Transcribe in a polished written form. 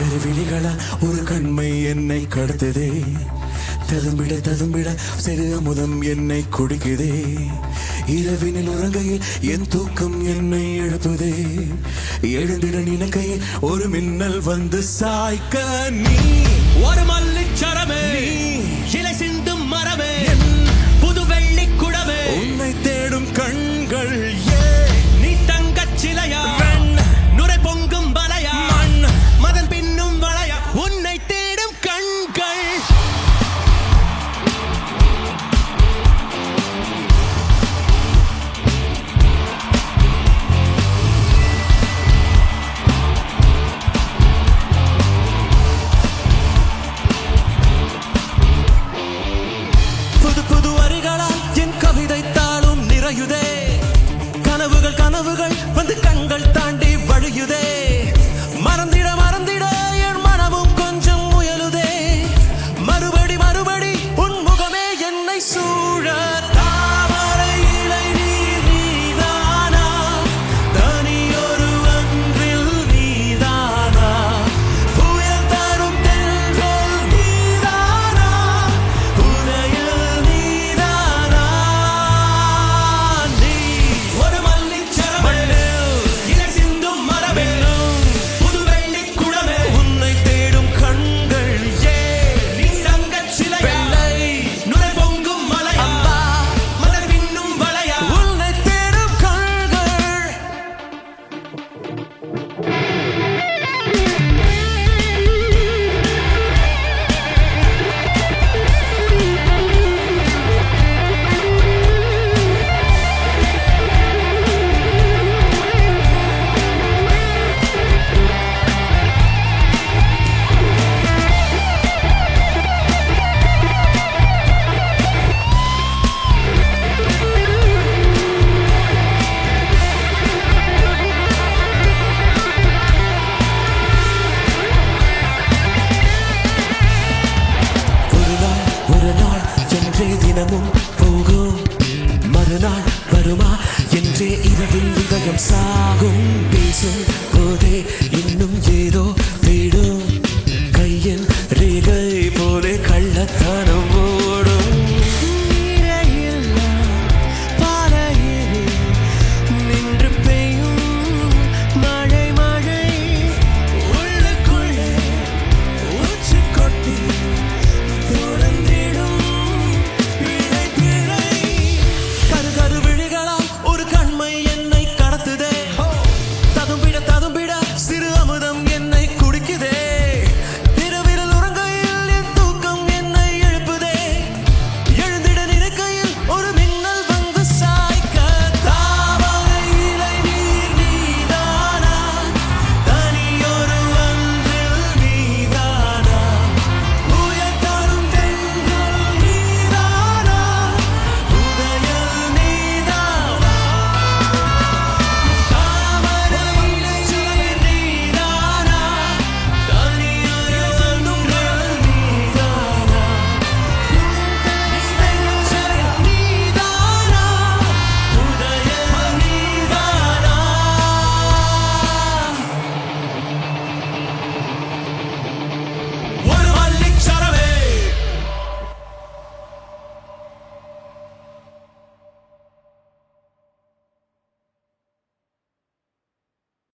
கருவிழிகளா ஒரு கண்மை என்னை கடத்துதே, ததும்பிட ததும்பிட சிறு அமுதம் என்னை குடிக்குதே, இரவினில் உறங்கையில் என் தூக்கம் என்னை எழுப்புதே, எழுந்திட நினைக்கையில் ஒரு மின்னல் வந்து சாய்க்க நீ ஒரு மல்லிச்சரமே, இலை சிந்தும் மரமே, புது வெள்ளி குடமே, உன்னை தேடும் கண்கள் நீ தங்கச் சிலையா, நுரை பொங்கும் வலையா, மதன் பின்னும் வளையா, உன்னை தேடும் கண்கள். புது புது வரிகளால் என் கவிதை தாளும் நிறையுதே, கனவுகள் கனவுகள் வந்து கண்கள் தாண்டி வழியுதே, மறந்திட மறந்திட என் மனமும் கொஞ்சம் முயலுதே, மறுபடி மறுபடி உன் முகமே என்னை சூழ. தாமரை இலை நீர் நீதானா, தனியொரு அன்றில் நீதானா, புயல் தரும் தென்றல் நீதானா, புனையல் நீதானா, நீ ஒரு மல்லிச்சரமே, இலை சிந்தும் மரமே, புது வெள்ளி குடமே, உன்னை தேடும் கண்கள் நீ தங்கச் சிலையா, நுரை பொங்கும் மலையா, மலர் பின்னும் வளையா, உன்னை தேடும் கண்கள். ஒரு நாள் என்றே தினமும் போகும், மறுநாள் வருமா என்றே இரவில் இதயம் சாகும், பேசும் போதே இன்னும் ஏதோ தேடும், கையில் ரேகை போலே கள்ளத்தனம்